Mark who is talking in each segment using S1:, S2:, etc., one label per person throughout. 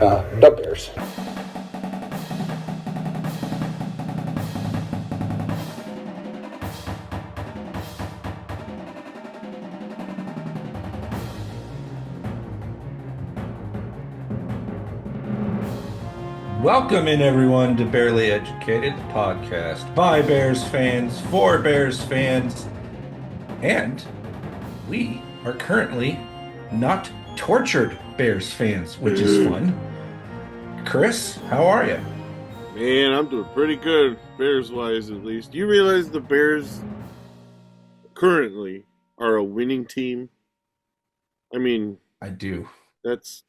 S1: the Bears.
S2: Welcome in, everyone, to Barely Educated, the podcast by Bears fans, for Bears fans, and we are currently not tortured Bears fans, which is fun. Chris, how are you?
S3: Man, I'm doing pretty good, Bears-wise at least. You realize the Bears currently are a winning team? I mean,
S2: I do.
S3: that's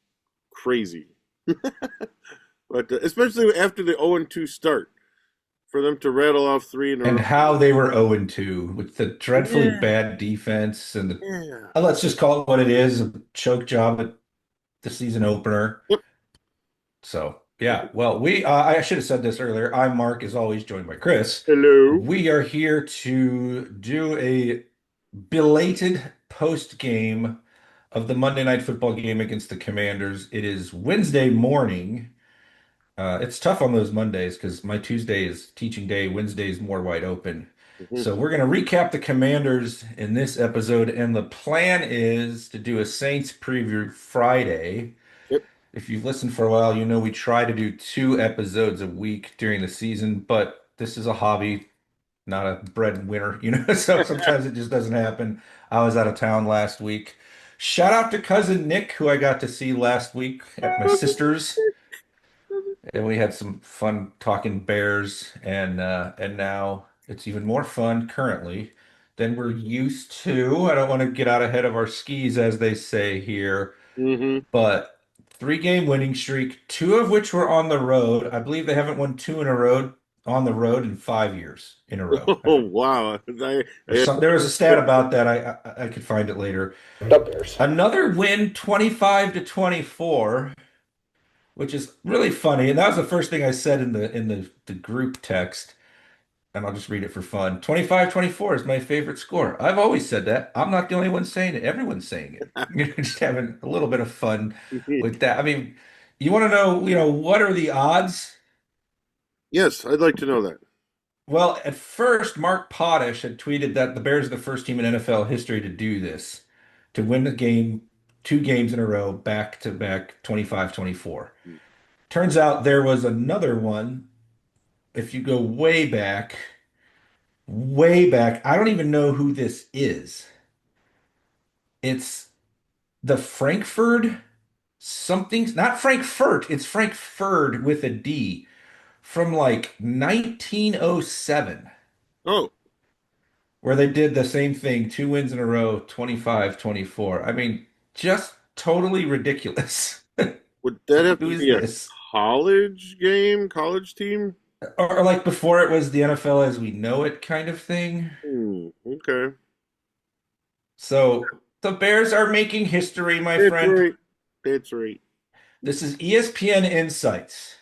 S3: crazy. But especially after the 0-2 start, for them to rattle off three in a
S2: And
S3: row.
S2: how they were 0-2 with the dreadfully
S3: Yeah,
S2: bad defense and
S3: yeah.
S2: let's just call it what it is, a choke job at the season opener.
S3: Yep.
S2: So, yeah, well, I should have said this earlier. I'm Mark, as always, joined by Chris.
S3: Hello.
S2: We are here to do a belated post game of the Monday Night Football game against the Commanders. It is Wednesday morning. It's tough on those Mondays because my Tuesday is teaching day, Wednesday is more wide open.
S3: Mhm.
S2: So we're going to recap the Commanders in this episode, and the plan is to do a Saints preview Friday.
S3: Yep.
S2: If you've listened for a while, you know we try to do 2 episodes a week during the season, but this is a hobby, not a breadwinner, so sometimes it just doesn't happen. I was out of town last week. Shout out to cousin Nick, who I got to see last week at my sister's, and we had some fun talking Bears, and now it's even more fun currently than we're used to. I don't want to get out ahead of our skis, as they say here.
S3: Mhm.
S2: But 3 game winning streak, 2 of which were on the road. I believe they haven't won 2 in a row on the road in 5 years in a row.
S3: Oh wow.
S2: There was a stat about that. I could find it later.
S1: The Bears.
S2: Another win, 25-24, which is really funny. And that was the first thing I said in the group text. And I'll just read it for fun. 25-24 is my favorite score. I've always said that. I'm not the only one saying it. Everyone's saying it. Just having a little bit of fun with that. I mean, you want to know, what are the odds?
S3: Yes, I'd like to know that.
S2: Well, at first, Mark Potash had tweeted that the Bears are the first team in NFL history to do this, to win the game, 2 games in a row, back to back, 25-24. Turns out there was another one. If you go way back, I don't even know who this is. It's the Frankfurt something, not Frankfurt, it's Frankfurt with a D from like 1907,
S3: Oh,
S2: where they did the same thing, 2 wins in a row, 25-24. I mean, just totally ridiculous.
S3: would that have
S2: Who
S3: to
S2: is
S3: be a
S2: this?
S3: college team?
S2: Or like before it was the NFL as we know it kind of thing.
S3: Okay.
S2: So the Bears are making history, my
S3: That's
S2: friend.
S3: right. That's right.
S2: This is ESPN Insights.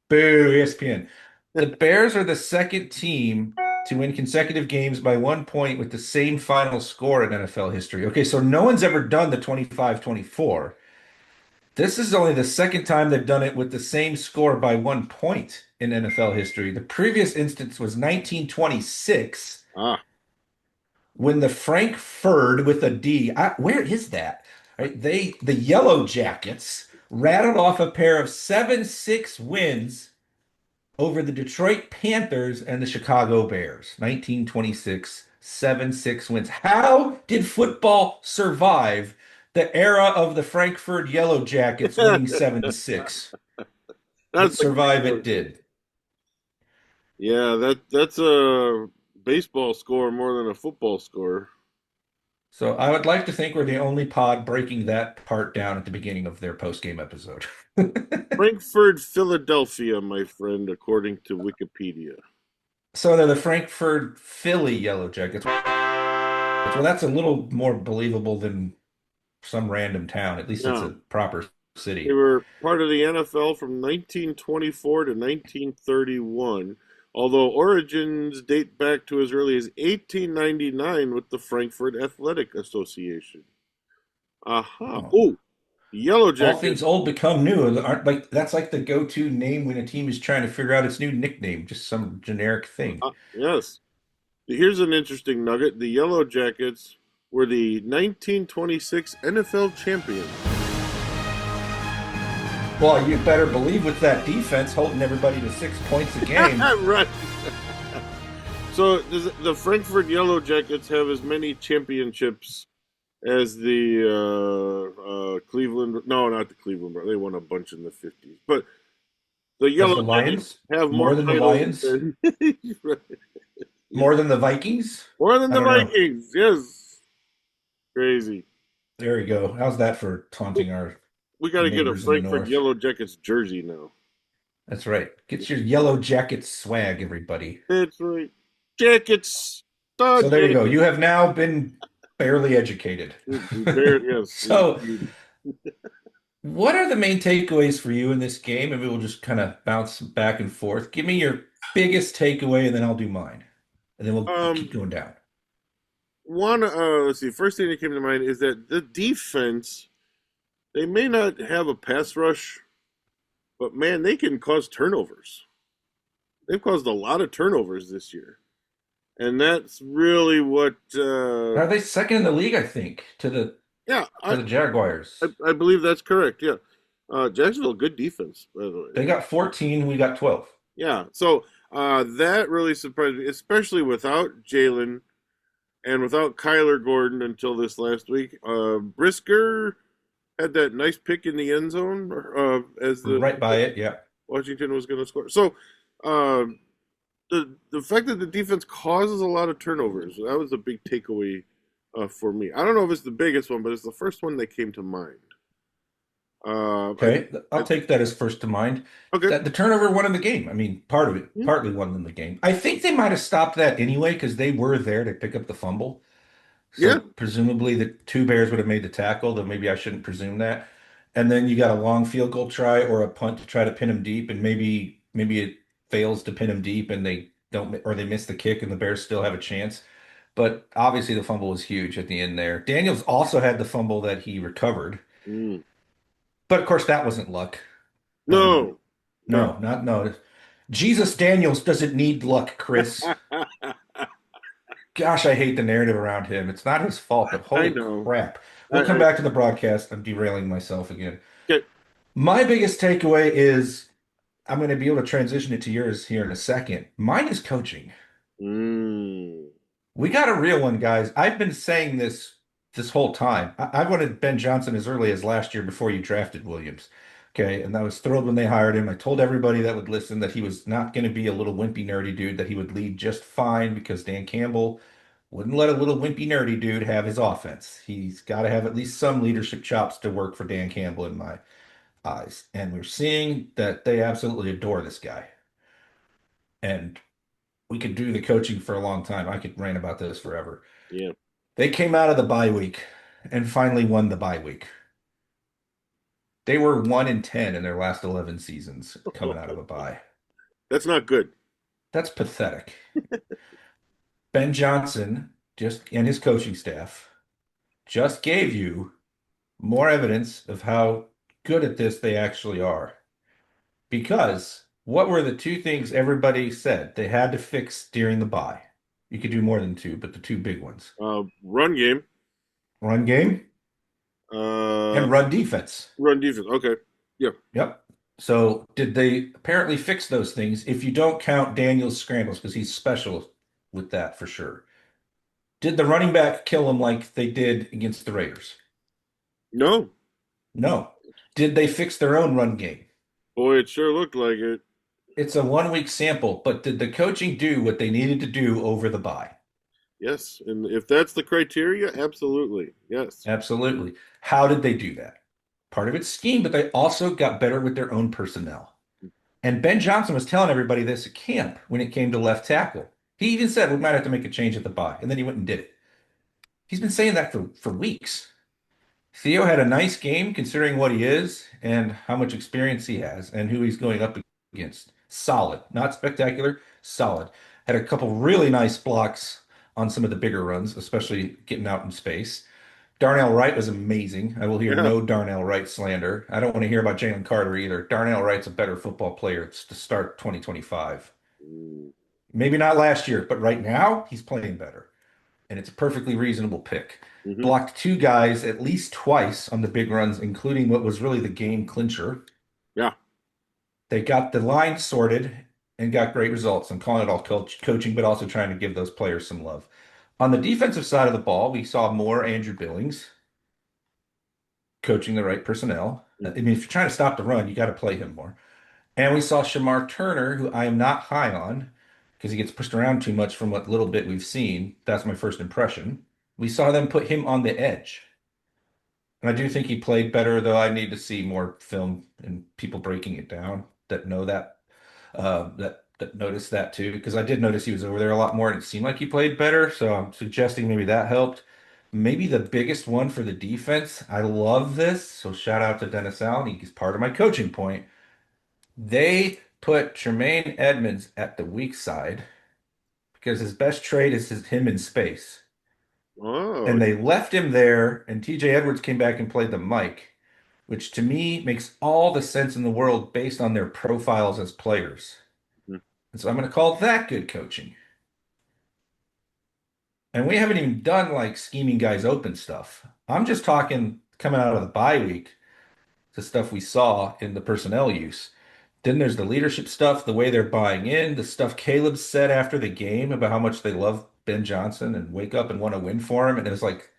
S2: Boo, ESPN. The Bears are the second team to win consecutive games by 1 point with the same final score in NFL history. Okay, so no one's ever done the 25-24. This is only the second time they've done it with the same score by 1 point in NFL history. The previous instance was 1926
S3: Ah.
S2: when the Frankfurt with a D, where is that? Right? The Yellow Jackets rattled off a pair of 7-6 wins over the Detroit Panthers and the Chicago Bears. 1926, 7-6 wins. How did football survive the era of the Frankfurt Yellow Jackets winning 7-6? But
S3: That's a
S2: survive
S3: great
S2: it
S3: one.
S2: did.
S3: Yeah, that's a baseball score more than a football score.
S2: So I would like to think we're the only pod breaking that part down at the beginning of their post-game episode.
S3: Frankfurt, Philadelphia, my friend, according to Wikipedia.
S2: So they're the Frankfurt Philly Yellow Jackets. Well, that's a little more believable than some random town. At least it's a
S3: Yeah,
S2: proper
S3: they
S2: city.
S3: were part of the NFL from 1924 to 1931, although origins date back to as early as 1899 with the Frankfurt Athletic Association. Aha.
S2: Oh,
S3: Oh, The Yellow
S2: All things
S3: Jackets.
S2: old become new. Aren't like that's like the go-to name when a team is trying to figure out its new nickname, just some generic thing.
S3: Yes. Here's an interesting nugget. The Yellow Jackets were the 1926 NFL champions.
S2: Well, you better believe with that defense holding everybody to 6 points a game.
S3: Right. So does the Frankfurt Yellow Jackets have as many championships as the Cleveland? No, not the Cleveland. They won a bunch in the 50s. But the
S2: As
S3: Yellow
S2: the
S3: Jackets
S2: Lions,
S3: have more
S2: more than the
S3: titles
S2: Lions,
S3: than
S2: more than the Vikings.
S3: more than
S2: I
S3: the
S2: don't know.
S3: Vikings. Yes, crazy.
S2: There you go. How's that for taunting our
S3: We got to get a
S2: neighbors in the
S3: Frankfurt
S2: north?
S3: Yellow Jackets jersey now.
S2: That's right. Get your yellow jacket swag, everybody.
S3: That's right. Jackets, the
S2: So there you go.
S3: jackets.
S2: You have now been barely educated.
S3: Yes,
S2: So,
S3: indeed.
S2: what are the main takeaways for you in this game? And we will just kind of bounce back and forth. Give me your biggest takeaway, and then I'll do mine. And then we'll keep
S3: Um,
S2: going down.
S3: one. Let's see. First thing that came to mind is that the defense. They may not have a pass rush, but man, they can cause turnovers. They've caused a lot of turnovers this year, and that's really what.
S2: Are they second in the league, I think,
S3: Yeah,
S2: to the
S3: I
S2: Jaguars?
S3: I believe that's correct. Yeah, Jacksonville, good defense, by the
S2: They
S3: way.
S2: got 14, we got 12.
S3: Yeah, so that really surprised me, especially without Jaylen and without Kyler Gordon until this last week. Brisker had that nice pick in the end zone as the
S2: Right by it, yeah.
S3: Washington was going to score. So uh, the fact that the defense causes a lot of turnovers, that was a big takeaway for me. I don't know if it's the biggest one, but it's the first one that came to mind. I,
S2: Okay, I'll
S3: I
S2: take that as first to mind.
S3: okay,
S2: That the turnover won in the game. I mean, part of it,
S3: yeah,
S2: partly won in the game. I think they might have stopped that anyway because they were there to pick up the fumble.
S3: yeah.
S2: So presumably the two Bears would have made the tackle, though maybe I shouldn't presume that. And then you got a long field goal try or a punt to try to pin him deep, and maybe it fails to pin him deep, and they don't or they miss the kick, and the Bears still have a chance. But obviously the fumble was huge at the end there. Daniels also had the fumble that he recovered,
S3: Mm.
S2: but of course that wasn't luck. Um,
S3: No, no.
S2: no, not no. Jesus Daniels doesn't need luck, Chris. Gosh, I hate the narrative around him. It's not his fault, but
S3: I
S2: holy
S3: know.
S2: crap. We'll come
S3: I
S2: back to the broadcast. I'm derailing myself again.
S3: okay.
S2: My biggest takeaway is I'm going to be able to transition it to yours here in a second. Mine is coaching.
S3: Mm.
S2: We got a real one, guys. I've been saying this whole time. I wanted Ben Johnson as early as last year before you drafted Williams. Okay, and I was thrilled when they hired him. I told everybody that would listen that he was not going to be a little wimpy nerdy dude, that he would lead just fine because Dan Campbell wouldn't let a little wimpy nerdy dude have his offense. He's got to have at least some leadership chops to work for Dan Campbell in my eyes. And we're seeing that they absolutely adore this guy. And we could do the coaching for a long time. I could rant about this forever.
S3: Yeah.
S2: They came out of the bye week and finally won the bye week. They were 1-10 in their last 11 seasons coming out of a bye.
S3: That's not good.
S2: That's pathetic. Ben Johnson just and his coaching staff just gave you more evidence of how good at this they actually are. Because what were the two things everybody said they had to fix during the bye? You could do more than two, but the two big ones.
S3: Run game.
S2: Run game
S3: Uh,
S2: and run defense.
S3: run defense. Okay. Yeah.
S2: Yep. So did they apparently fix those things if you don't count Daniel's scrambles because he's special with that for sure. Did the running back kill him like they did against the Raiders?
S3: No.
S2: No. Did they fix their own run game?
S3: Boy, it sure looked like it.
S2: It's a 1 week sample, but did the coaching do what they needed to do over the bye?
S3: Yes. And if that's the criteria, absolutely. Yes.
S2: Absolutely. How did they do that? Part of it's scheme, but they also got better with their own personnel. And Ben Johnson was telling everybody this at camp when it came to left tackle. He even said we might have to make a change at the bye, and then he went and did it. He's been saying that for weeks. Theo had a nice game considering what he is and how much experience he has and who he's going up against. Solid, not spectacular, solid. Had a couple really nice blocks on some of the bigger runs, especially getting out in space. Darnell Wright was amazing. I will hear
S3: Yeah.
S2: no Darnell Wright slander. I don't want to hear about Jalen Carter either. Darnell Wright's a better football player to start 2025.
S3: Mm,
S2: Maybe not last year, but right now he's playing better. And it's a perfectly reasonable pick.
S3: hmm.
S2: Blocked two guys at least twice on the big runs, including what was really the game clincher.
S3: Yeah.
S2: They got the line sorted and got great results. I'm calling it all coaching, but also trying to give those players some love. On the defensive side of the ball, we saw more Andrew Billings coaching the right personnel. I
S3: Mm,
S2: mean, if you're trying to stop the run, you got to play him more. And we saw Shamar Turner, who I am not high on because he gets pushed around too much from what little bit we've seen. That's my first impression. We saw them put him on the edge. And I do think he played better, though I need to see more film and people breaking it down that know that noticed that too. Because I did notice he was over there a lot more and it seemed like he played better. So I'm suggesting maybe that helped. Maybe the biggest one for the defense. I love this. So shout out to Dennis Allen. He's part of my coaching point. They put Tremaine Edmonds at the weak side because his best trade is him in space.
S3: oh,
S2: And they left him there, and TJ Edwards came back and played the Mike, which to me makes all the sense in the world based on their profiles as players.
S3: mhm.
S2: And so I'm going to call that good coaching. And we haven't even done like scheming guys open stuff. I'm just talking coming out of the bye week, the stuff we saw in the personnel use. Then there's the leadership stuff, the way they're buying in, the stuff Caleb said after the game about how much they love Ben Johnson and wake up and want to win for him. And it was like,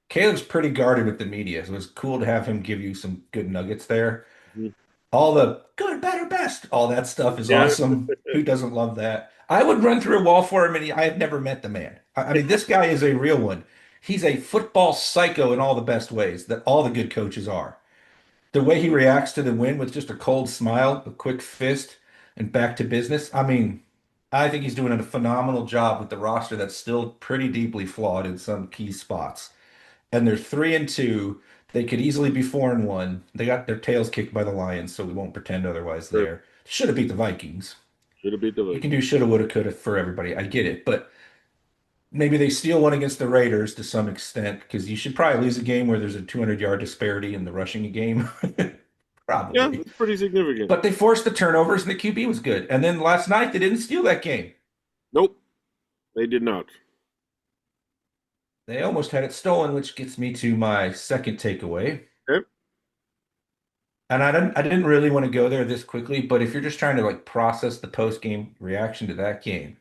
S2: Caleb's pretty guarded with the media. So it was cool to have him give you some good nuggets there.
S3: Mhm.
S2: All the good, better, best, all that stuff is
S3: Yeah.
S2: awesome. Who doesn't love that? I would run through a wall for him, and I have never met the man. I mean, this guy is a real one. He's a football psycho in all the best ways that all the good coaches are. The way he reacts to the win with just a cold smile, a quick fist, and back to business. I mean, I think he's doing a phenomenal job with the roster that's still pretty deeply flawed in some key spots. And they're 3-2. They could easily be 4-1. They got their tails kicked by the Lions, so we won't pretend otherwise
S3: Sure.
S2: there. Should have beat the Vikings.
S3: Should have beat the
S2: You can
S3: Vikings.
S2: do shoulda, woulda, coulda for everybody. I get it, but maybe they steal one against the Raiders to some extent because you should probably lose a game where there's a 200-yard disparity in the rushing game.
S3: Yeah,
S2: Probably.
S3: it's pretty significant.
S2: But they forced the turnovers and the QB was good. And then last night they didn't steal that game.
S3: Nope, they did not.
S2: They almost had it stolen, which gets me to my second takeaway.
S3: Okay.
S2: And I didn't really want to go there this quickly, but if you're just trying to like process the post-game reaction to that game,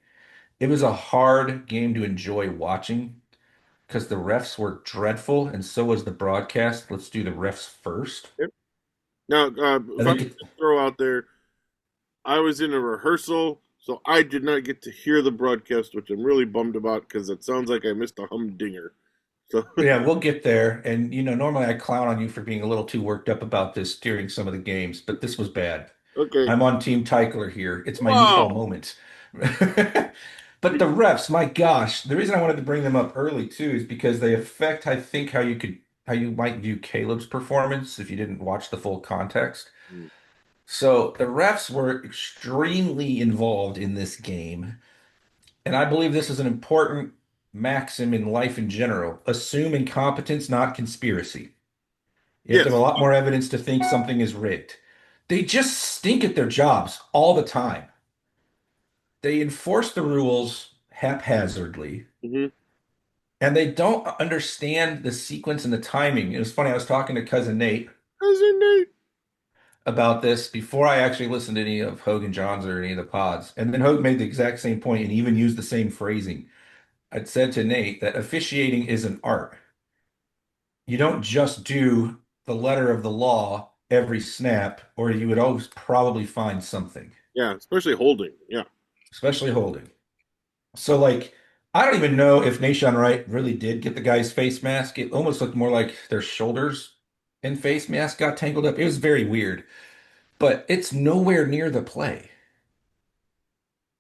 S2: it was a hard game to enjoy watching because the refs were dreadful and so was the broadcast. Let's do the refs first.
S3: Okay. Now,
S2: I
S3: if I
S2: think
S3: could
S2: it,
S3: just throw out there, I was in a rehearsal, so I did not get to hear the broadcast, which I'm really bummed about because it sounds like I missed a humdinger. So,
S2: yeah, we'll get there. And normally I clown on you for being a little too worked up about this during some of the games, but this was bad.
S3: okay.
S2: I'm on Team Teichler here. It's my meatball
S3: Wow.
S2: moment. But the refs, my gosh, the reason I wanted to bring them up early too is because they affect, I think, how you might view Caleb's performance if you didn't watch the full context.
S3: Mm,
S2: So the refs were extremely involved in this game, and I believe this is an important maxim in life in general. Assume incompetence, not conspiracy. You have to have
S3: yes.
S2: a lot more evidence to think something is rigged. They just stink at their jobs all the time. They enforce the rules haphazardly
S3: Hmm.
S2: and they don't understand the sequence and the timing. It was funny, I was talking to cousin Nate
S3: How's it, Nate?
S2: about this before I actually listened to any of Hogan John's or any of the pods. And then Hogan made the exact same point and even used the same phrasing. I'd said to Nate that officiating is an art. You don't just do the letter of the law every snap, or you would always probably find something,
S3: Yeah, especially holding. Yeah.
S2: especially holding. So like I don't even know if Nation Wright really did get the guy's face mask. It almost looked more like their shoulders and face mask got tangled up. It was very weird, but it's nowhere near the play.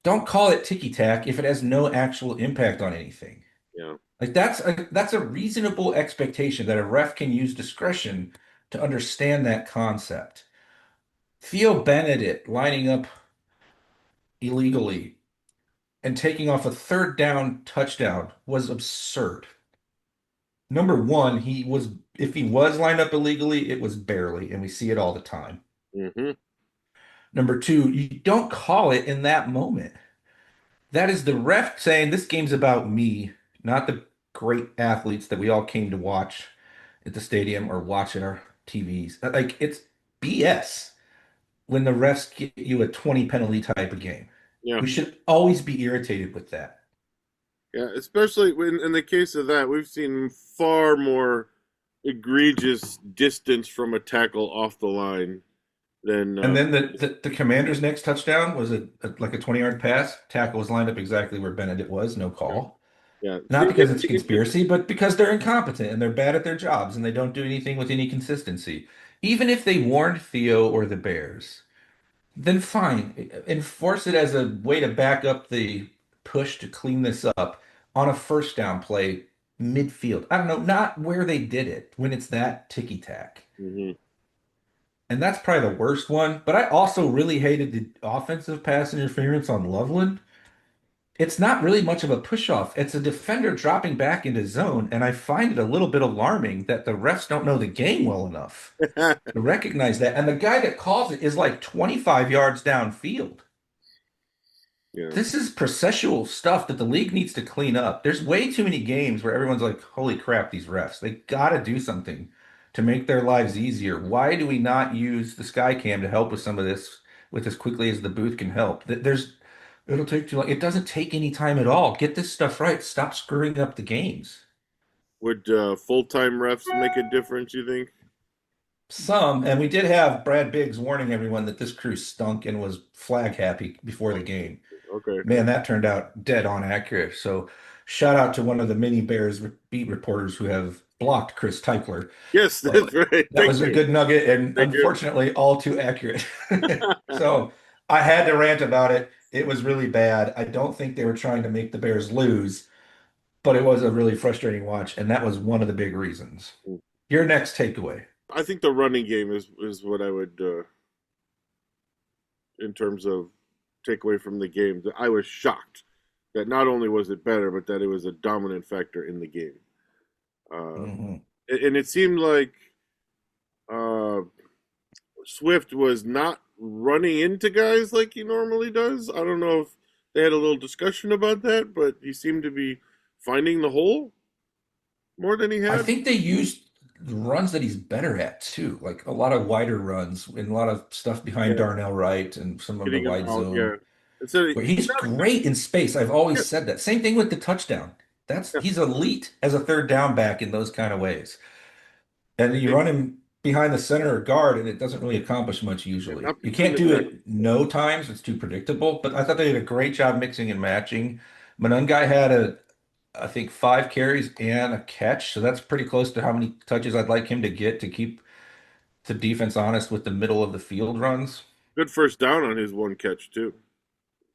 S2: Don't call it ticky-tack if it has no actual impact on anything.
S3: Yeah.
S2: Like that's a reasonable expectation that a ref can use discretion to understand that concept. Theo Benedict lining up illegally and taking off a third down touchdown was absurd. Number one, he was if he was lined up illegally, it was barely, and we see it all the time.
S3: Hmm.
S2: Number two, you don't call it in that moment. That is the ref saying this game's about me, not the great athletes that we all came to watch at the stadium or watch in our TVs. Like it's BS when the refs get you a 20 penalty type of game.
S3: Yeah,
S2: We should always be irritated with that.
S3: yeah. Especially when, in the case of that, we've seen far more egregious distance from a tackle off the line than
S2: And then the Commander's next touchdown was like a 20-yard pass. Tackle was lined up exactly where Benedict was, no
S3: yeah.
S2: call.
S3: Yeah.
S2: Not because it's a conspiracy, but because they're incompetent and they're bad at their jobs and they don't do anything with any consistency. Even if they warned Theo or the Bears, then fine. Enforce it as a way to back up the push to clean this up on a first down play midfield. I don't know, not where they did it when it's that ticky-tack.
S3: Hmm.
S2: And that's probably the worst one. But I also really hated the offensive pass interference on Loveland. It's not really much of a push-off. It's a defender dropping back into zone, and I find it a little bit alarming that the refs don't know the game well enough to recognize that. And the guy that calls it is like 25 yards downfield.
S3: Yeah.
S2: This is processual stuff that the league needs to clean up. There's way too many games where everyone's like, holy crap, these refs. They gotta do something to make their lives easier. Why do we not use the Skycam to help with some of this with as quickly as the booth can help? It'll take too long. It doesn't take any time at all. Get this stuff right. Stop screwing up the games.
S3: Would full-time refs make a difference, you think?
S2: Some, and we did have Brad Biggs warning everyone that this crew stunk and was flag happy before the game.
S3: Okay.
S2: Man, that turned out dead on accurate. So shout out to one of the mini Bears beat reporters who have blocked Chris Teichler.
S3: Yes,
S2: But
S3: that's right.
S2: that
S3: Thank
S2: was a
S3: you.
S2: good nugget and
S3: Thank you.
S2: unfortunately all too accurate. So I had to rant about it. It was really bad. I don't think they were trying to make the Bears lose, but it was a really frustrating watch, and that was one of the big reasons. Your next takeaway.
S3: I think the running game is what I would, in terms of takeaway from the game. I was shocked that not only was it better, but that it was a dominant factor in the game. Uh,
S2: Mhm.
S3: and it seemed like uh, Swift was not running into guys like he normally does. I don't know if they had a little discussion about that, but he seemed to be finding the hole more than he
S2: I
S3: had.
S2: think they used the runs that he's better at too, like a lot of wider runs and a lot of stuff behind
S3: Yeah,
S2: Darnell Wright and some of the
S3: getting him
S2: wide
S3: out. Yeah,
S2: zone
S3: and so
S2: where he's great in space. I've
S3: yeah,
S2: always said that. Same thing with the touchdown. That's
S3: yeah.
S2: he's elite as a third down back in those kind of ways. And you
S3: They-
S2: run him behind the center or guard, and it doesn't really accomplish much
S3: yeah,
S2: usually.
S3: not
S2: You
S3: between
S2: can't
S3: the
S2: do
S3: tackles.
S2: it no times, it's too predictable. But I thought they did a great job mixing and matching. Manungai had I think 5 carries and a catch, so that's pretty close to how many touches I'd like him to get to keep the defense honest with the middle of the field runs.
S3: Good first down on his one catch too.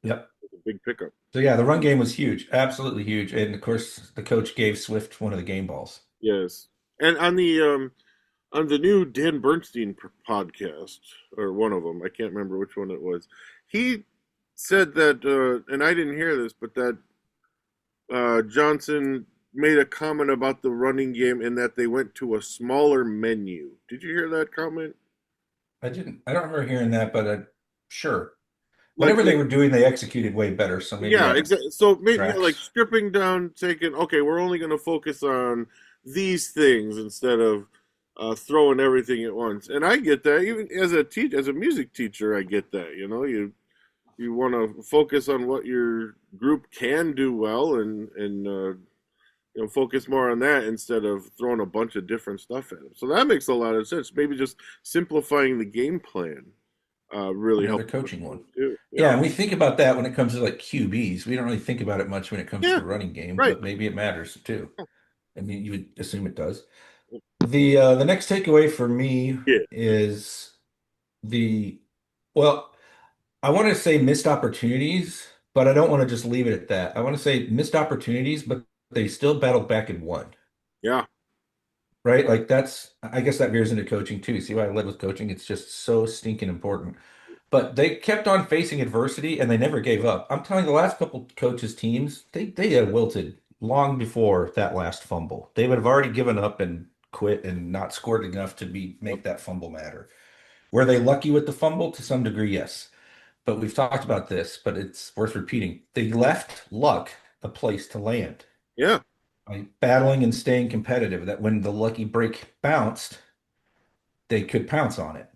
S2: Yep.
S3: A big pickup.
S2: So yeah, the run game was huge, absolutely huge. And of course, the coach gave Swift one of the game balls.
S3: Yes, and on the new Dan Bernstein podcast, or one of them, I can't remember which one it was. He said that, and I didn't hear this, but that Johnson made a comment about the running game and that they went to a smaller menu. Did you hear that comment?
S2: I don't remember hearing that, but sure.
S3: Like,
S2: Whatever they were doing, they executed way better. So maybe
S3: yeah,
S2: that
S3: exactly. So maybe, yeah, like
S2: tracks.
S3: stripping down, taking, okay, we're only going to focus on these things instead of throwing everything at once. And I get that. Even as a as a music teacher, I get that. You know, you want to focus on what your group can do well, and focus more on that instead of throwing a bunch of different stuff at them. So that makes a lot of sense. Maybe just simplifying the game plan really
S2: Another
S3: helps
S2: coaching one.
S3: too.
S2: Yeah,
S3: Yeah,
S2: and we think about that when it comes to like QBs. We don't really think about it much when it comes to
S3: yeah,
S2: the running game,
S3: right.
S2: but maybe it matters too. I mean, you would assume it does. The next takeaway for me
S3: Yeah,
S2: is the well, I want to say missed opportunities, but I don't want to just leave it at that. I want to say missed opportunities, but they still battled back and won.
S3: yeah.
S2: Right? Like I guess that veers into coaching too. See why I led with coaching? It's just so stinking important. But they kept on facing adversity and they never gave up. I'm telling you, the last couple coaches' teams, they had wilted long before that last fumble. They would have already given up and quit and not scored enough to be
S3: Yep.
S2: make that fumble matter. Were they lucky with the fumble? To some degree, yes. But we've talked about this, but it's worth repeating. They left luck a place to land.
S3: Yeah.
S2: Like battling and staying competitive, that when the lucky break bounced, they could pounce on it.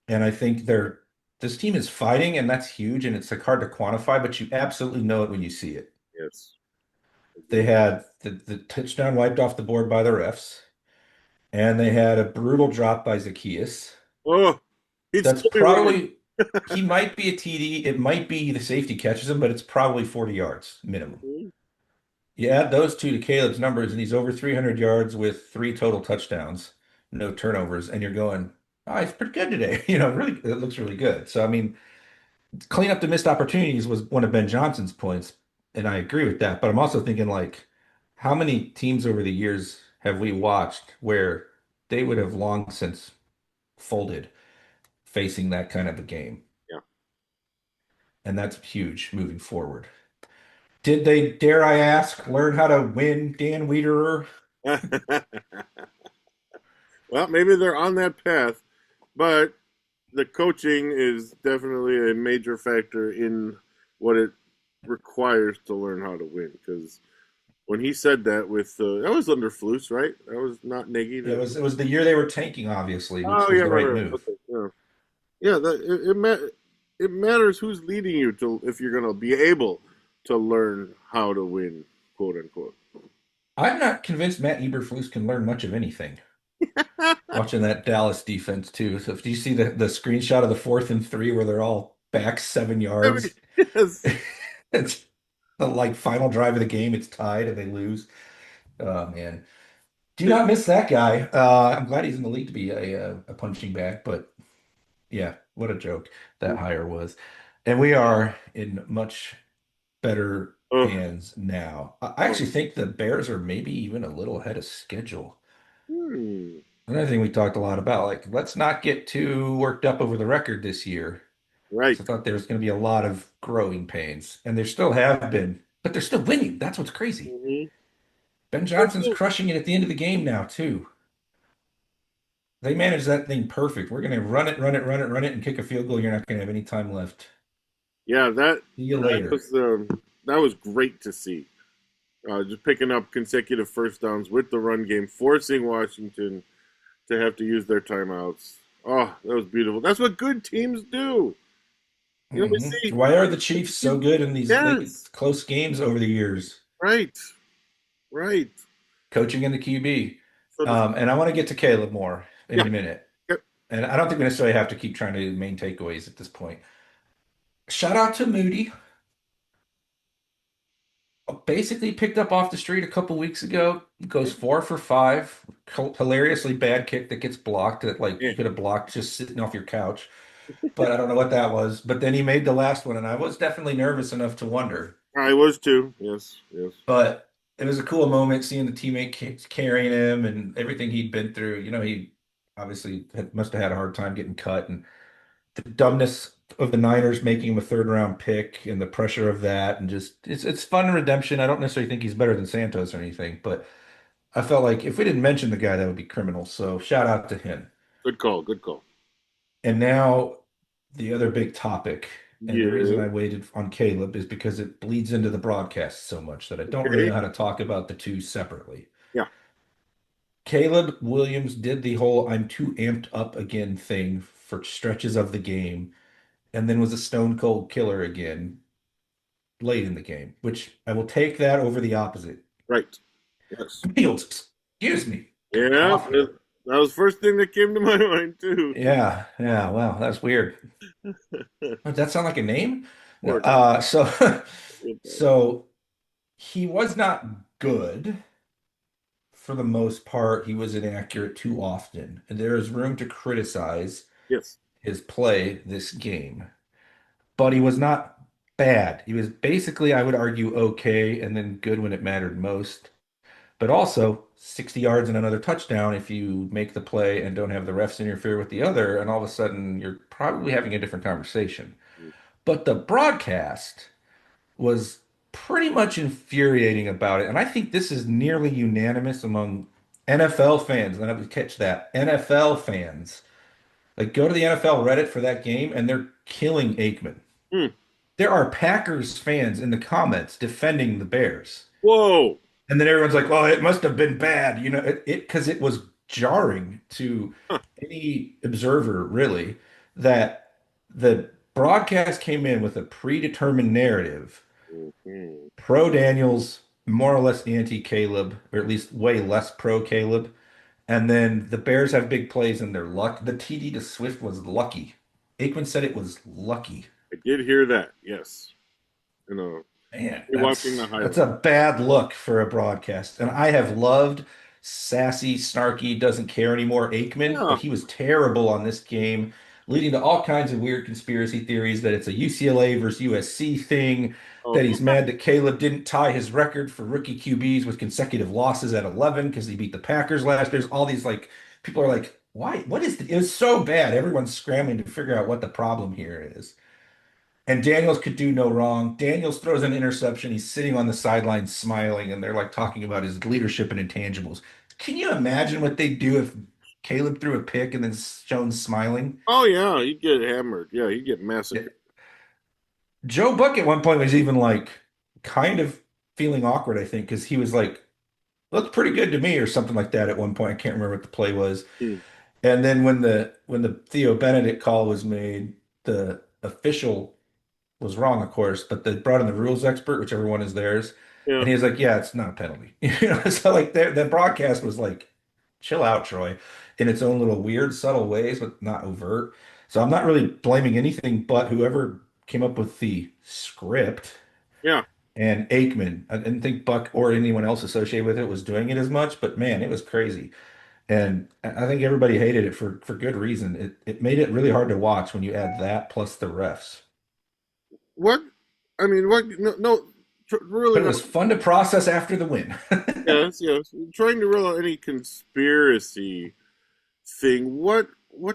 S2: And I think this team is fighting, and that's huge, and it's like hard to quantify, but you absolutely know it when you see it.
S3: Yes.
S2: They
S3: Agreed.
S2: had the touchdown wiped off the board by the refs, and they had a brutal drop by Zacchaeus.
S3: Oh, he'd
S2: That's
S3: still be running.
S2: probably he might be a TD. It might be the safety catches him, but it's probably 40 yards minimum.
S3: Mhm.
S2: You add those two to Caleb's numbers, and he's over 300 yards with three total touchdowns, no turnovers, and you're going, oh, he's pretty good today. Really, it looks really good. So, I mean, clean up the missed opportunities was one of Ben Johnson's points, and I agree with that. But I'm also thinking, like, how many teams over the years have we watched where they would have long since folded facing that kind of a game? And that's huge moving forward. Did they, dare I ask, learn how to win, Dan Wiederer?
S3: Yeah. Well, maybe they're on that path, but the coaching is definitely a major factor in what it requires to learn how to win. Because when he said that with that was under Flus, right? That was not Nagy.
S2: It was the year they were tanking, obviously, which
S3: Oh
S2: was
S3: yeah,
S2: the
S3: right,
S2: right
S3: right.
S2: move.
S3: Okay, yeah, yeah. It matters who's leading you to if you're gonna be able to learn how to win, quote unquote.
S2: I'm not convinced Matt Eberflus can learn much of anything. Watching that Dallas defense too. So if you see the screenshot of the 4th and 3 where they're all back 7 yards,
S3: Yes.
S2: it's the like final drive of the game. It's tied and they lose. Oh man, do not miss that guy. I'm glad he's in the league to be a punching bag, but yeah, what a joke that hire was. And we are in much better
S3: Oh,
S2: hands now. I
S3: oh.
S2: actually think the Bears are maybe even a little ahead of schedule.
S3: Hmm.
S2: Another thing we talked a lot about, like, let's not get too worked up over the record this year.
S3: Right.
S2: So I thought there was going to be a lot of growing pains, and there still have been, but they're still winning. That's what's crazy.
S3: Mm-hmm.
S2: Ben Johnson's crushing it at the end of the game now, too. They managed that thing perfect. We're going to run it, run it, run it, run it, and kick a field goal. You're not going to have any time left.
S3: Yeah,
S2: See you later.
S3: that was great to see. Just picking up consecutive first downs with the run game, forcing Washington to have to use their timeouts. Oh, that was beautiful. That's what good teams do. We see.
S2: Why are the Chiefs so good in these
S3: Yes,
S2: close games over the years?
S3: right, right.
S2: Coaching in the QB.
S3: So the
S2: And I want to get to Caleb more in a
S3: yeah,
S2: minute.
S3: yep,
S2: And I don't think we necessarily have to keep trying to main takeaways at this point. Shout out to Moody. Basically picked up off the street a couple weeks ago. Goes 4 for 5. Hilariously bad kick that gets blocked that like
S3: yeah.
S2: you could have blocked just sitting off your couch. But I don't know what that was. But then he made the last one, and I was definitely nervous enough to wonder.
S3: I was too. Yes, yes.
S2: But it was a cool moment seeing the teammate carrying him and everything he'd been through. He obviously must have had a hard time getting cut, and the dumbness of the Niners making him a third round pick and the pressure of that, and just it's fun redemption. I don't necessarily think he's better than Santos or anything, but I felt like if we didn't mention the guy, that would be criminal. So shout out to him.
S3: Good call. Good call.
S2: And now the other big topic, and the reason
S3: Yeah.
S2: I waited on Caleb is because it bleeds into the broadcast so much that I don't really
S3: Okay.
S2: know how to talk about the two separately.
S3: Yeah.
S2: Caleb Williams did the whole I'm too amped up again thing for stretches of the game, and then was a stone cold killer again late in the game, which I will take that over the opposite.
S3: Right. Yes.
S2: Fields, excuse me,
S3: Yeah.
S2: cough here.
S3: That was the first thing that came to my mind too.
S2: Yeah, yeah, wow, that's weird. Does that sound like a name? No,
S3: Poor guy.
S2: so
S3: Poor guy.
S2: so he was not good for the most part. He was inaccurate too often, and there is room to criticize
S3: Yes.
S2: his play this game. But he was not bad. He was basically, I would argue, okay, and then good when it mattered most. But also 60 yards and another touchdown if you make the play and don't have the refs interfere with the other, and all of a sudden you're probably having a different conversation. But the broadcast was pretty much infuriating about it, and I think this is nearly unanimous among NFL fans. And I would catch that NFL fans. Like, go to the NFL Reddit for that game, and they're killing Aikman.
S3: Hmm.
S2: There are Packers fans in the comments defending the Bears.
S3: Whoa.
S2: And then everyone's like, "Well, it must have been bad," because it was jarring to
S3: Huh.
S2: any observer, really, that the broadcast came in with a predetermined narrative,
S3: Mhm.
S2: pro Daniels, more or less anti Caleb, or at least way less pro Caleb. And then the Bears have big plays and they're luck. The TD to Swift was lucky. Aikman said it was lucky.
S3: I did hear that. Yes.
S2: Man,
S3: Watching the
S2: that's
S3: highlight.
S2: a bad look for a broadcast. And I have loved sassy, snarky, doesn't care anymore Aikman,
S3: Yeah.
S2: but he was terrible on this game, leading to all kinds of weird conspiracy theories that it's a UCLA versus USC thing,
S3: Oh,
S2: that he's mad that Caleb didn't tie his record for rookie QBs with consecutive losses at 11 because he beat the Packers last. There's all these like people are like, why? What is it was so bad. Everyone's scrambling to figure out what the problem here is. And Daniels could do no wrong. Daniels throws an interception. He's sitting on the sideline smiling, and they're like talking about his leadership and intangibles. Can you imagine what they'd do if Caleb threw a pick and then shown smiling?
S3: oh yeah. He'd get hammered. Yeah, he'd get
S2: Yeah.
S3: massacred.
S2: Joe Buck at one point was even like kind of feeling awkward, I think, because he was like, looked pretty good to me or something like that at one point. I can't remember what the play was.
S3: Hmm.
S2: And then when the Theo Benedict call was made, the official was wrong, of course, but they brought in the rules expert, whichever one is theirs,
S3: Yeah.
S2: and he was like, "Yeah, it's not a penalty." So like the broadcast was like, "Chill out, Troy," in its own little weird, subtle ways, but not overt. So I'm not really blaming anything but whoever came up with the script
S3: Yeah.
S2: and Aikman. I didn't think Buck or anyone else associated with it was doing it as much, but man, it was crazy. And I think everybody hated it for good reason. It made it really hard to watch when you add that plus the refs.
S3: What? I mean, what? No, no. Really
S2: But it
S3: not.
S2: was fun to process after the win.
S3: Yes, yes. Trying to rule out any conspiracy thing. What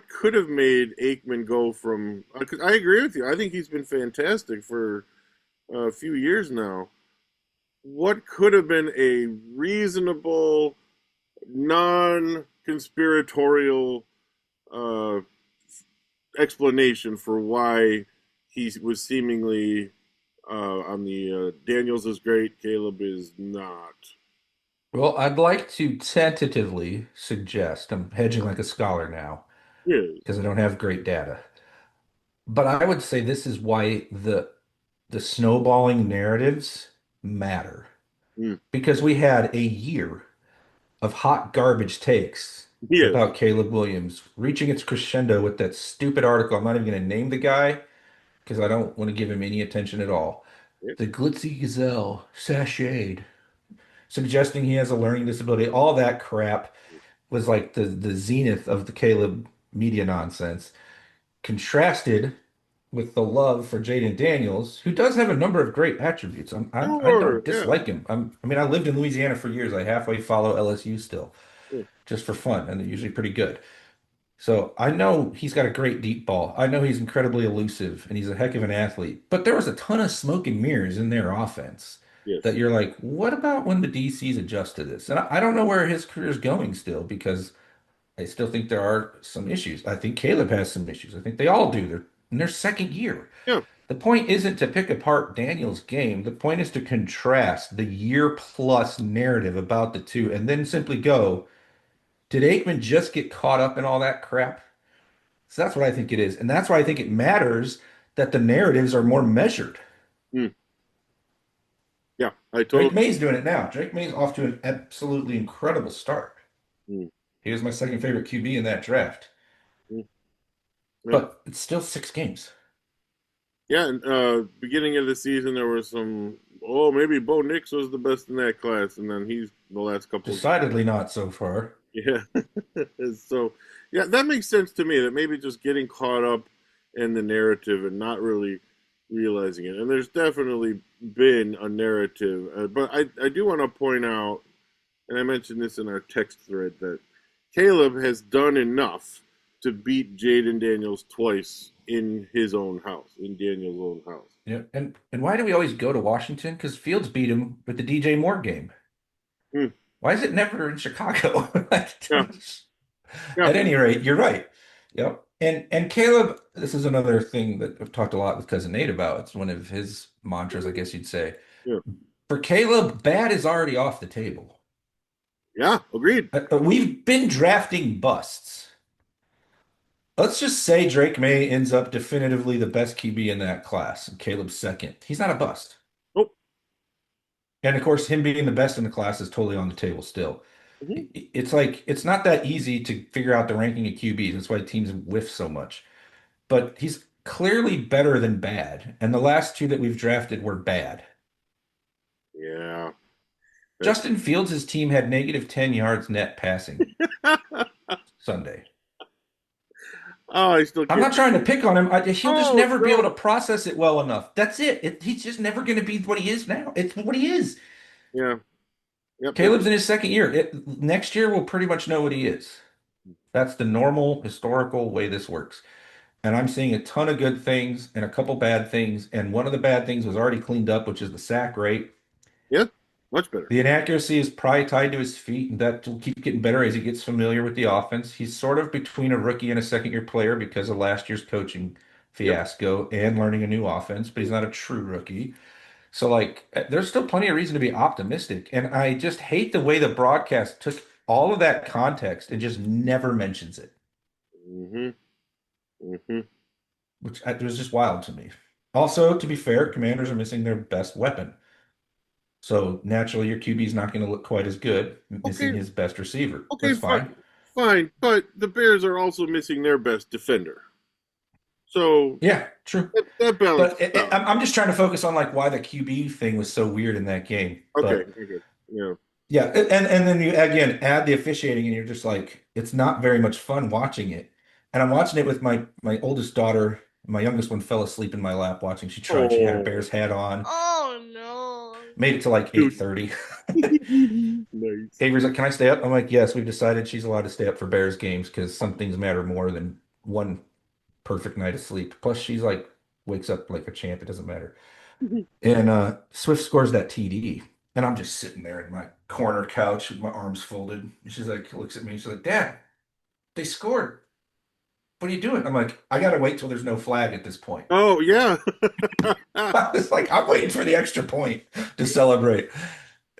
S3: could have made Aikman go from? 'Cause I agree with you. I think he's been fantastic for a few years now. What could have been a reasonable, non-conspiratorial uh, explanation for why he was seemingly on the Daniels is great, Caleb is not.
S2: Well, I'd like to tentatively suggest, I'm hedging like a scholar now
S3: Yes.
S2: because I don't have great data, but I would say this is why the snowballing narratives matter.
S3: Mm.
S2: Because we had a year of hot garbage takes
S3: Yes.
S2: about Caleb Williams reaching its crescendo with that stupid article. I'm not even going to name the guy because I don't want to give him any attention at all.
S3: Yeah.
S2: The glitzy gazelle sashayed, suggesting he has a learning disability. All that crap was like the zenith of the Caleb media nonsense, contrasted with the love for Jayden Daniels, who does have a number of great attributes. I
S3: Sure.
S2: don't
S3: Yeah.
S2: dislike him. I mean, I lived in Louisiana for years. I halfway follow LSU still,
S3: Yeah.
S2: just for fun, and they're usually pretty good. So I know he's got a great deep ball. I know he's incredibly elusive and he's a heck of an athlete. But there was a ton of smoke and mirrors in their offense that
S3: Yes.
S2: you're like, what about when the DCs adjust to this? And I don't know where his career is going still because I still think there are some issues. I think Caleb has some issues. I think they all do. They're in their second year.
S3: Yeah.
S2: The point isn't to pick apart Daniel's game. The point is to contrast the year plus narrative about the two and then simply go, did Aikman just get caught up in all that crap? So that's what I think it is. And that's why I think it matters that the narratives are more measured.
S3: Mm. Yeah. I
S2: Drake
S3: totally.
S2: May's doing it now. Drake May's off to an absolutely incredible start.
S3: Mm.
S2: He was my second favorite QB in that draft.
S3: Mm. Yeah.
S2: But it's still 6 games.
S3: Yeah. And beginning of the season, there was some. Oh, maybe Bo Nix was the best in that class, and then he's the last couple.
S2: Decidedly not so far.
S3: Yeah. So, yeah, that makes sense to me that maybe just getting caught up in the narrative and not really realizing it. And there's definitely been a narrative. But I do want to point out, and I mentioned this in our text thread, that Caleb has done enough to beat Jayden Daniels twice in his own house, in Daniel's own house.
S2: Yeah. And why do we always go to Washington? Because Fields beat him with the DJ Moore game.
S3: Hmm.
S2: Why is it never in Chicago?
S3: Yeah, yeah,
S2: At any rate, you're right. Yep. And Caleb, this is another thing that I've talked a lot with Cousin Nate about. It's one of his mantras, I guess you'd say.
S3: yeah,
S2: For Caleb, bad is already off the table.
S3: yeah. Agreed.
S2: We've been drafting busts. Let's just say Drake May ends up definitively the best QB in that class, and Caleb's second. He's not a bust.
S3: Oh,
S2: And of course, him being the best in the class is totally on the table still.
S3: mhm.
S2: It's like it's not that easy to figure out the ranking of QBs. That's why teams whiff so much. But he's clearly better than bad. And the last two that we've drafted were bad.
S3: Yeah. That's,
S2: Justin Fields' team had negative 10 yards net passing Sunday.
S3: oh, I still
S2: I'm
S3: can't.
S2: not trying to pick on him. He'll just
S3: Oh
S2: never be able
S3: no.
S2: to process it well enough. That's it. He's just never going to be what he is now. It's what he is.
S3: Yeah. Yep. That's
S2: Caleb's in his second year. Next year, we'll pretty much know what he is. That's the normal historical way this works. And I'm seeing a ton of good things and a couple bad things. And one of the bad things was already cleaned up, which is the sack rate.
S3: yeah. Much better.
S2: The inaccuracy is probably tied to his feet, and that will keep getting better as he gets familiar with the offense. He's sort of between a rookie and a second year player because of last year's coaching
S3: Yep.
S2: fiasco and learning a new offense, but he's not a true rookie. So, like, there's still plenty of reason to be optimistic. And I just hate the way the broadcast took all of that context and just never mentions it,
S3: Mm-hmm. Mm-hmm.
S2: which it was just wild to me. Also, to be fair, Commanders are missing their best weapon. So naturally, your QB is not going to look quite as good, missing
S3: Okay.
S2: his best receiver.
S3: Okay.
S2: That's fine.
S3: Fine. Fine. But the Bears are also missing their best defender. So
S2: Yeah, true.
S3: that balances
S2: But
S3: out.
S2: I'm just trying to focus on like why the QB thing was so weird in that game.
S3: Okay.
S2: But
S3: Okay. Yeah.
S2: yeah, and then you again add the officiating, and you're just like, it's not very much fun watching it. And I'm watching it with my oldest daughter. My youngest one fell asleep in my lap watching. She tried. She had a
S3: Oh,
S2: Bears hat on.
S1: Oh no.
S2: Made it to like
S3: dude.
S2: 8:30.
S3: Nice.
S2: Avery's like, "Can I stay up?" I'm like, "Yes, we've decided she's allowed to stay up for Bears games because some things matter more than one perfect night of sleep." Plus, she's like wakes up like a champ. It doesn't matter. And Swift scores that TD, and I'm just sitting there in my corner couch with my arms folded. And she's like, looks at me. She's like, "Dad, they scored. What are you doing?" I'm like, "I gotta wait till there's no flag at this point."
S3: Oh yeah.
S2: I was like, "I'm waiting for the extra point to celebrate."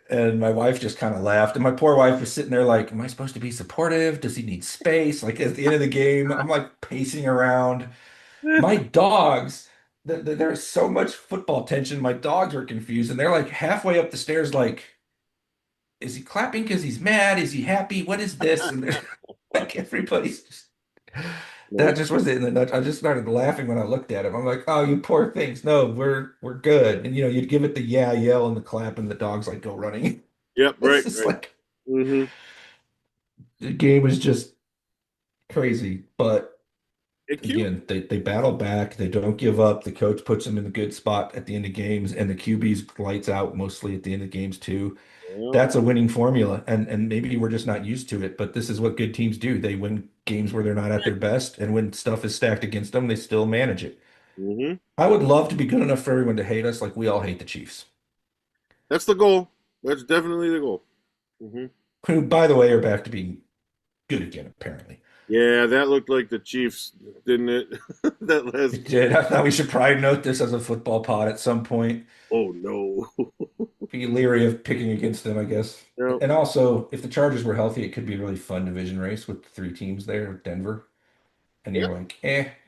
S2: And my wife just kind of laughed. And my poor wife was sitting there like, "Am I supposed to be supportive? Does he need space?" Like at the end of the game, I'm like pacing around. My dogs, there's so much football tension. My dogs are confused, and they're like halfway up the stairs, like, "Is he clapping because he's mad? Is he happy? What is this?" And they're like, everybody's just that
S3: Nice.
S2: just was it in the nut. I just started laughing when I looked at him. I'm like, "Oh, you poor things. No, we're good." And you'd give it the yeah yell and the clap, and the dogs like go running.
S3: Yep.
S2: It's
S3: Right.
S2: just
S3: Right.
S2: like
S3: Mm-hmm.
S2: the game was just crazy. But
S3: And Q.
S2: again, they battle back. They don't give up. The coach puts them in a good spot at the end of games, and the QB's lights out mostly at the end of games too.
S3: Yeah.
S2: That's a winning formula, and maybe we're just not used to it. But this is what good teams do. They win games where they're not at their best, and when stuff is stacked against them, they still manage it.
S3: Mm-hmm.
S2: I would love to be good enough for everyone to hate us, like we all hate the Chiefs,
S3: That's the goal. That's definitely the goal. Mm-hmm.
S2: who, by the way, are back to being good again, apparently.
S3: Yeah, that looked like the Chiefs, didn't it? That last
S2: It
S3: game.
S2: did. I thought we should probably note this as a football pod at some point.
S3: Oh no.
S2: Be leery of picking against them, I guess.
S3: Yeah.
S2: And also, if the Chargers were healthy, it could be a really fun division race with three teams there, Denver. And
S3: Yeah.
S2: you're like,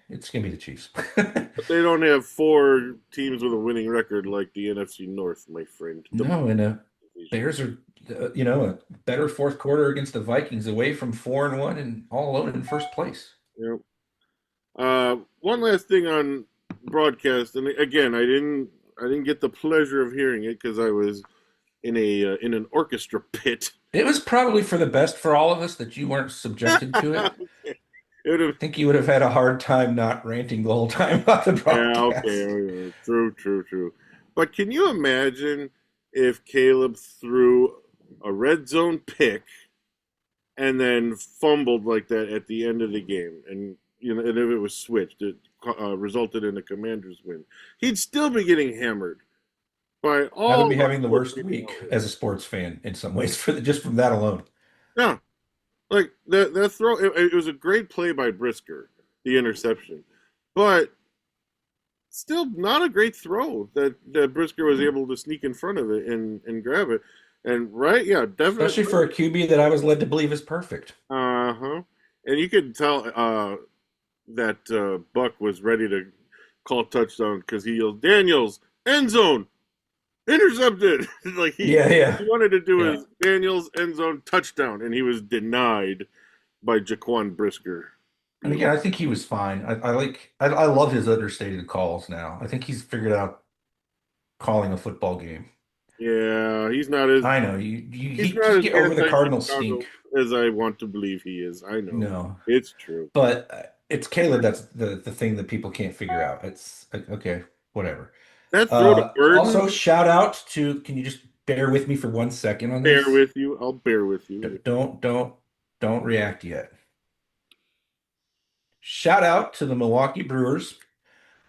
S2: it's gonna be the Chiefs.
S3: But they don't have four teams with a winning record like the NFC North, my friend. The
S2: No, and
S3: division.
S2: Bears are, a better fourth quarter against the Vikings, away from 4-1 and all alone in first place.
S3: Yeah. One last thing on broadcast, and again, I didn't get the pleasure of hearing it because I was in an orchestra pit.
S2: It was probably for the best for all of us that you weren't subjected to it.
S3: It would have,
S2: I think you would have had a hard time not ranting the whole time about the
S3: yeah, okay,
S2: broadcast.
S3: yeah, true, true, true. But can you imagine if Caleb threw a red zone pick and then fumbled like that at the end of the game, and and if it was switched? resulted in the Commanders' win. He'd still be getting hammered by
S2: I would
S3: all
S2: be
S3: the
S2: having the
S3: sports
S2: worst
S3: media
S2: week
S3: outlets.
S2: as a sports fan in some ways just from that alone.
S3: Yeah, like that throw. It was a great play by Brisker, the interception, but still not a great throw that Brisker was able to sneak in front of it and grab it. And right, yeah, definitely.
S2: Especially for a QB that I was led to believe is perfect.
S3: Uh-huh. And you could tell that Buck was ready to call touchdown because he yelled, Daniels, end zone, intercepted. Like
S2: Yeah,
S3: he
S2: yeah,
S3: wanted to do
S2: yeah.
S3: his Daniels end zone touchdown, and he was denied by Jaquan Brisker.
S2: And again, I think he was fine. I love his understated calls now. I think he's figured out calling a football game.
S3: Yeah, he's not as
S2: I know you
S3: he's not
S2: just
S3: as
S2: get over the Cardinal
S3: anti-Chicago
S2: stink.
S3: as I want to believe he is. I know.
S2: No,
S3: It's true.
S2: but it's Caleb. That's the thing that people can't figure out. It's like, okay, whatever.
S3: That throw to
S2: Also,
S3: Burden,
S2: shout out to. Can you just bear with me for 1 second on
S3: bear
S2: this?
S3: with you. I'll bear with you.
S2: Don't react yet. Shout out to the Milwaukee Brewers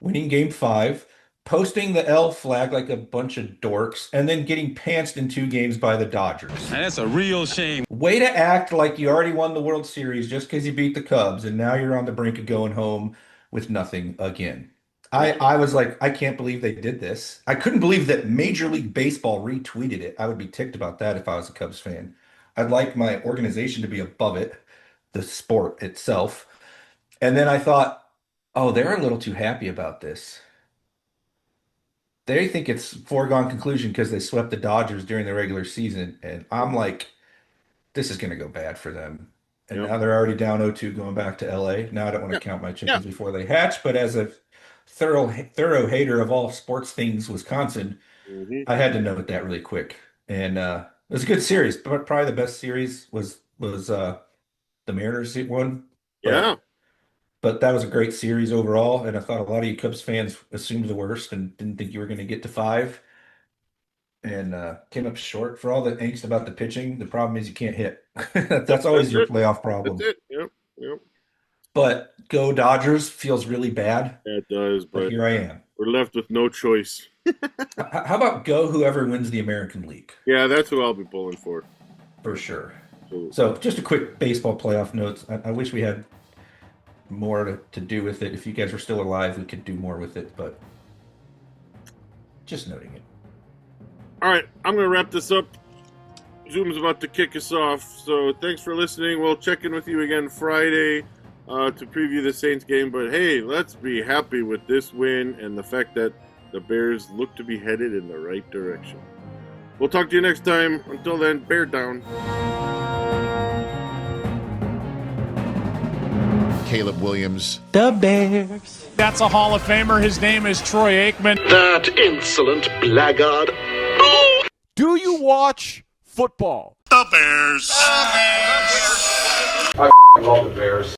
S2: winning game 5, posting the L flag like a bunch of dorks, and then getting pantsed in 2 games by the Dodgers.
S1: And that's a real shame.
S2: Way to act like you already won the World Series just because you beat the Cubs, and now you're on the brink of going home with nothing again. I was like, I can't believe they did this. I couldn't believe that Major League Baseball retweeted it. I would be ticked about that if I was a Cubs fan. I'd like my organization to be above it, the sport itself. And then I thought, oh, they're a little too happy about this. They think it's foregone conclusion because they swept the Dodgers during the regular season. And I'm like, this is going to go bad for them. And
S3: Yep.
S2: now they're already down 0-2 going back to LA. Now I don't want
S3: Yeah.
S2: to count my
S3: Yeah.
S2: chickens before they hatch, but as a thorough hater of all sports things, Wisconsin,
S3: Hmm.
S2: I had to note that really quick. And it was a good series, but probably the best series was the Mariners one.
S3: Yeah.
S2: But that was a great series overall, and I thought a lot of you Cubs fans assumed the worst and didn't think you were going to get to 5, and came up short. For all the angst about the pitching, the problem is you can't hit.
S3: Yep.
S2: That's
S3: That's
S2: always your
S3: it.
S2: playoff
S3: That's
S2: problem.
S3: it. Yep. Yep.
S2: But go Dodgers feels really bad,
S3: Yeah, it does,
S2: but
S3: but
S2: here I am.
S3: we're left with no choice.
S2: How about go whoever wins the American League
S3: Yeah, that's who I'll be pulling for.
S2: for sure.
S3: So,
S2: So just a quick baseball playoff notes. I wish we had more to do with it. If you guys were still alive, we could do more with it, but just noting it.
S3: all right, I'm going to wrap this up. Zoom's about to kick us off. So thanks for listening. We'll check in with you again Friday to preview the Saints game. But hey, let's be happy with this win and the fact that the Bears look to be headed in the right direction. We'll talk to you next time. Until then, bear down.
S4: Caleb Williams.
S5: The Bears.
S6: That's a Hall of Famer. His name is Troy Aikman.
S7: That insolent blackguard.
S6: Do you watch football?
S7: The Bears.
S2: I love the Bears.